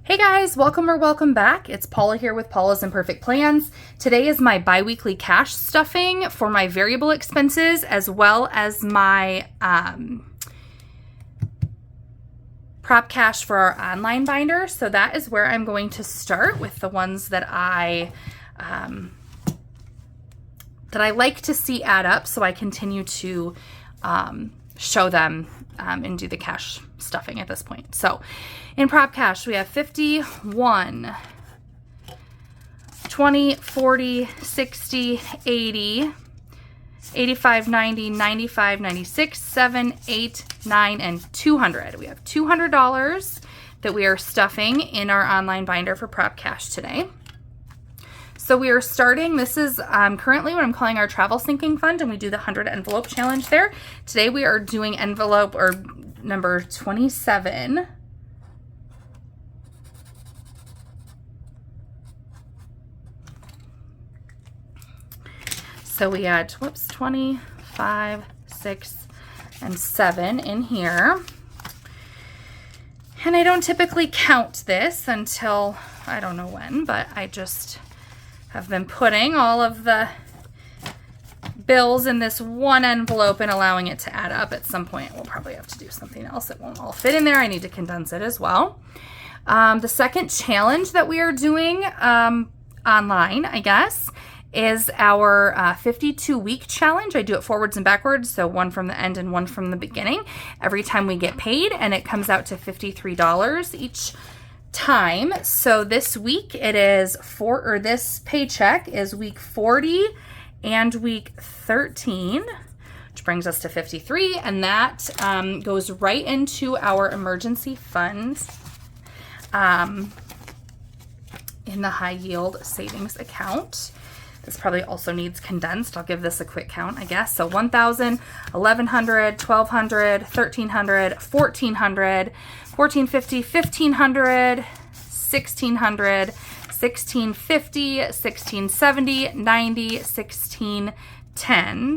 Hey guys, welcome or welcome back. It's Paula here with Paula's Imperfect Plans. Today is my biweekly cash stuffing for my variable expenses as well as my prop cash for our online binder. So that is where I'm going to start with the ones that I like to see add up, so I continue to show them and do the cash stuffing at this point. So in prop cash, we have 51, 20, 40, 60, 80, 85, 90, 95, 96, 7, 8, 9, and 200. We have $200 that we are stuffing in our online binder for prop cash today. So we are starting, this is currently what I'm calling our travel sinking fund, and we do the 100 envelope challenge there. Today we are doing envelope or number 27. So we had, 25, 6, and 7 in here. And I don't typically count this until, I don't know when, but I just have been putting all of the bills in this one envelope and allowing it to add up. At some point, we'll probably have to do something else. It won't all fit in there. I need to condense it as well. The second challenge that we are doing online, I guess, is our 52-week challenge. I do it forwards and backwards, so one from the end and one from the beginning every time we get paid, and it comes out to $53 each time. So this week it is this paycheck is week 40 and week 13, which brings us to 53, and that goes right into our emergency fund in the high yield savings account. This probably also needs condensed. I'll give this a quick count, I guess. So 1,000, 1,100, 1,200, 1,300, 1,400, 1,450, 1,500, 1,600, 1,650, 1,670, 90, 1,610,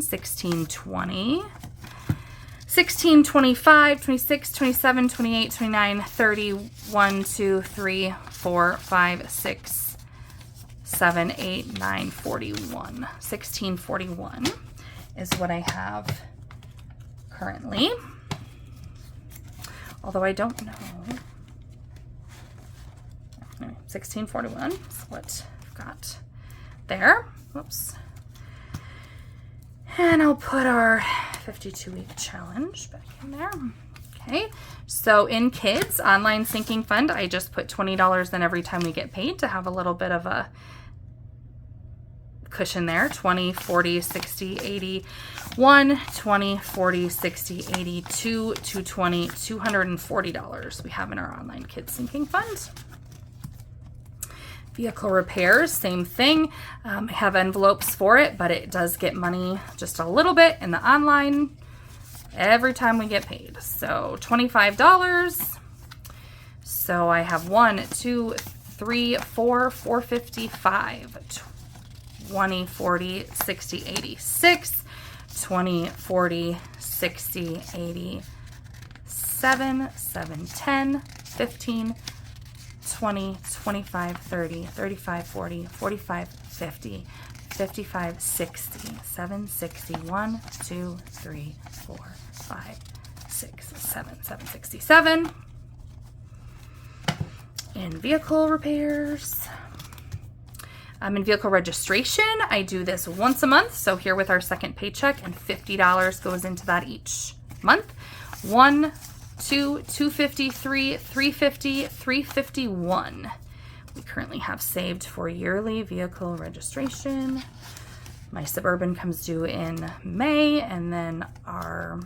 1,620, 1625, 26, 27, 28, 29, 30, 1, 2, 3, 4, 5, 6, 7, 8, 9, 41. 1641 is what I have currently. Although I don't know. Anyway, 1641 is what I've got there. Whoops. And I'll put our 52-week challenge back in there. Okay, so in kids online sinking fund, I just put $20 in every time we get paid to have a little bit of a cushion there. 20, 40, 60, 80, 1, 20, 40, 60, 80, 2, 220, $240 we have in our online kids sinking fund. Vehicle repairs, same thing. I have envelopes for it, but it does get money just a little bit in the online every time we get paid. So $25. So I have 1, 2, 3, 4, 455. 20, 40, 60, 86, 20, 40, 60, 80, 7, 7, 10, 15, 20, 25, 30, 35, 40, 45, 50, 55, 60, 7, 60, 1, 2, 3, 4, 5, 6, 7, 767. In vehicle repairs. In vehicle registration, I do this once a month. So here with our second paycheck, and $50 goes into that each month. 1, 2, 253, 350, 351. We currently have saved for yearly vehicle registration. My Suburban comes due in May, and then our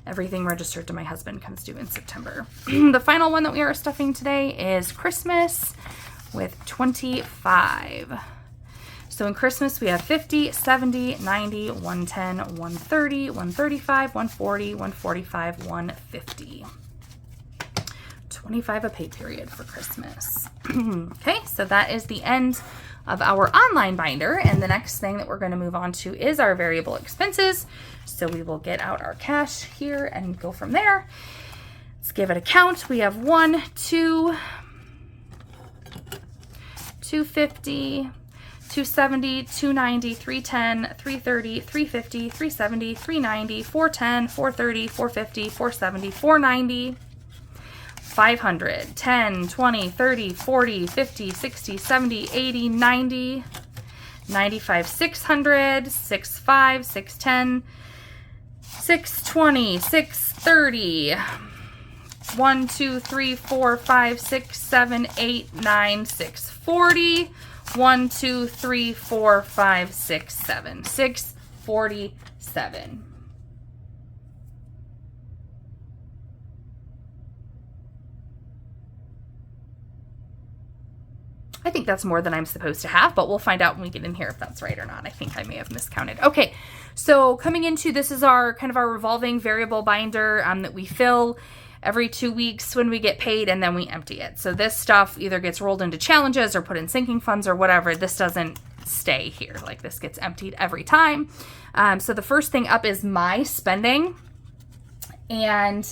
everything registered to my husband comes due in September. The final one that we are stuffing today is Christmas with 25. So in Christmas we have 50, 70, 90, 110, 130, 135, 140, 145, 150. 25 a pay period for Christmas. Okay, so that is the end of our online binder, and the next thing that we're going to move on to is our variable expenses. So we will get out our cash here and go from there. Let's give it a count. We have 1, 2, $250, $270, $290, $310, $330, $350, $370, $390, $410, $430, $450, $470, $490, $500, $10, $20, $30, $40, $50, $60, $70, $80, $90, $95, $600, $65, $610, $620, $630, $1, $2, $3, $4, $5, $6, $7, $8, $9, $640, $1, $2, $3, $4, $5, $6, $7, $647. I think that's more than I'm supposed to have, but we'll find out when we get in here if that's right or not. I think I may have miscounted. Okay, so coming into, this is our kind of our revolving variable binder that we fill every 2 weeks when we get paid, and then we empty it. So this stuff either gets rolled into challenges or put in sinking funds or whatever. This doesn't stay here. Like, this gets emptied every time. So the first thing up is my spending. And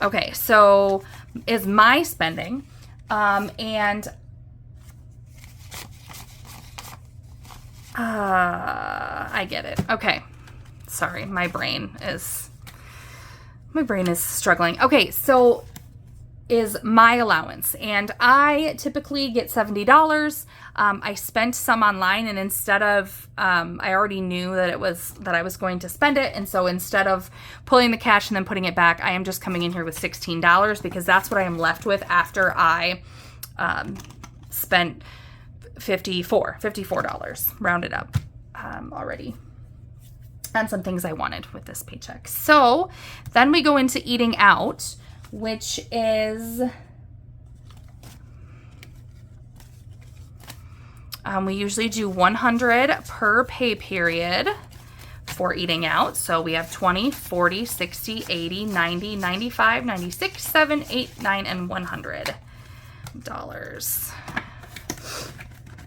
okay, so is my spending, and I get it. Okay, sorry, my brain is struggling. Okay, so is my allowance, and I typically get $70. I spent some online, and instead of I already knew that I was going to spend it, and so instead of pulling the cash and then putting it back, I am just coming in here with $16 because that's what I am left with after I spent $54 rounded up already on some things I wanted with this paycheck. So then we go into eating out, which is we usually do 100 per pay period for eating out. So we have 20, 40, 60, 80, 90, 95, 96, 7, 8, 9, and $100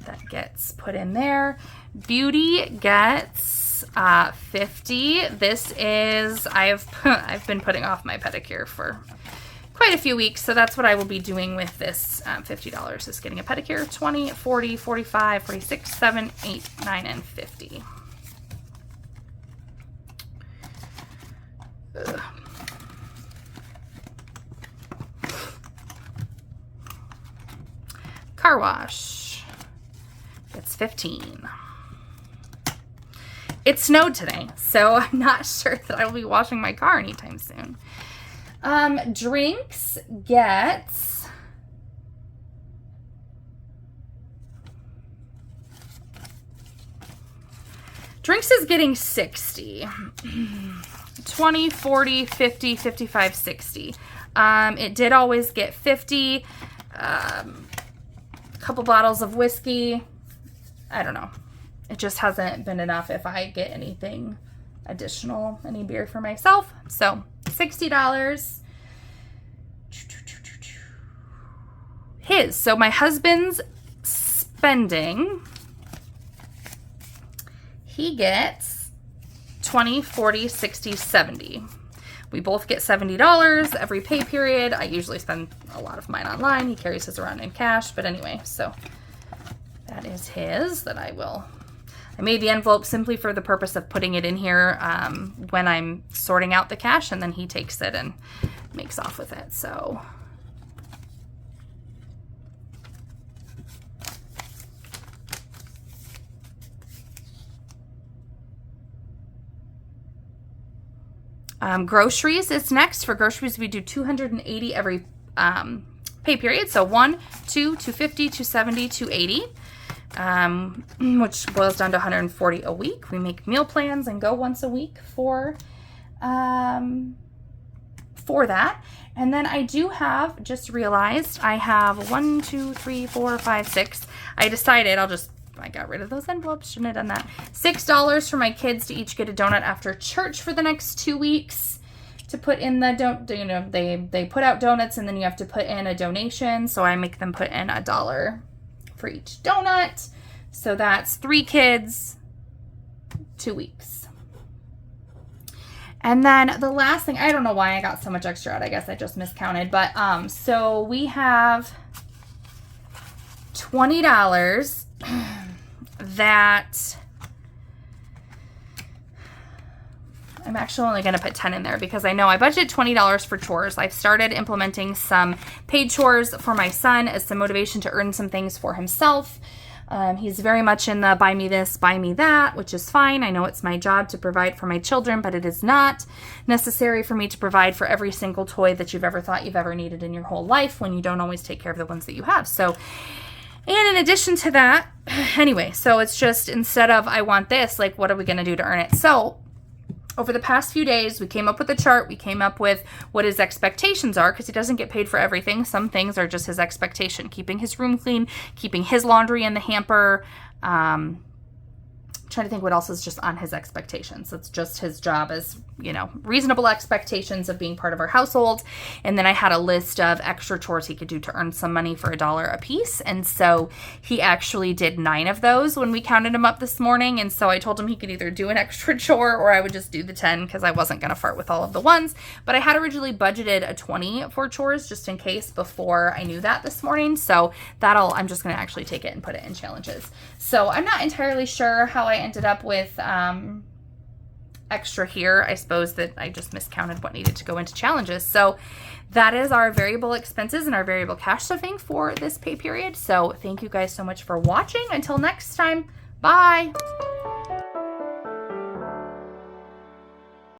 that gets put in there. Beauty gets 50. This is, I've been putting off my pedicure for quite a few weeks, so that's what I will be doing with this $50 is getting a pedicure. 20, 40, 45, 46, 7, 8, 9, and 50. Ugh. Car wash. It's 15. It snowed today, so I'm not sure that I will be washing my car anytime soon. Drinks gets Drinks is getting 60. 20, 40, 50, 55, 60. It did always get 50. A couple bottles of whiskey. I don't know. It just hasn't been enough if I get anything additional, any beer for myself. So $60. So my husband's spending, he gets 20, 40, 60, 70. We both get $70 every pay period. I usually spend a lot of mine online. He carries his around in cash. But anyway, so that is his that I made the envelope simply for the purpose of putting it in here when I'm sorting out the cash, and then he takes it and makes off with it. So groceries is next. For groceries, we do 280 every pay period. So 1, 2, 250, 270, 280. Which boils down to 140 a week. We make meal plans and go once a week for that. And then I do have, just realized, I have 1, 2, 3, 4, 5, 6. I decided I got rid of those envelopes. Shouldn't have done that. $6 for my kids to each get a donut after church for the next 2 weeks. to put in the they put out donuts and then you have to put in a donation. So I make them put in $1 for each donut. So that's 3 kids, 2 weeks. And then the last thing, I don't know why I got so much extra out. I guess I just miscounted. But so we have $20 that I'm actually only going to put 10 in there because I know I budgeted $20 for chores. I've started implementing some paid chores for my son as some motivation to earn some things for himself. He's very much in the buy me this, buy me that, which is fine. I know it's my job to provide for my children, but it is not necessary for me to provide for every single toy that you've ever thought you've ever needed in your whole life when you don't always take care of the ones that you have. So, and in addition to that, anyway, so it's just instead of I want this, like what are we going to do to earn it? So over the past few days, we came up with a chart. We came up with what his expectations are because he doesn't get paid for everything. Some things are just his expectation. Keeping his room clean, keeping his laundry in the hamper, trying to think what else is just on his expectations. It's just his job as, reasonable expectations of being part of our household. And then I had a list of extra chores he could do to earn some money for $1 a piece. And so he actually did 9 of those when we counted him up this morning. And so I told him he could either do an extra chore or I would just do the 10 because I wasn't going to fart with all of the ones. But I had originally budgeted a 20 for chores just in case before I knew that this morning. So I'm just going to actually take it and put it in challenges. So I'm not entirely sure how I ended up with extra here. I suppose that I just miscounted what needed to go into challenges. So that is our variable expenses and our variable cash stuffing for this pay period. So thank you guys so much for watching. Until next time, bye.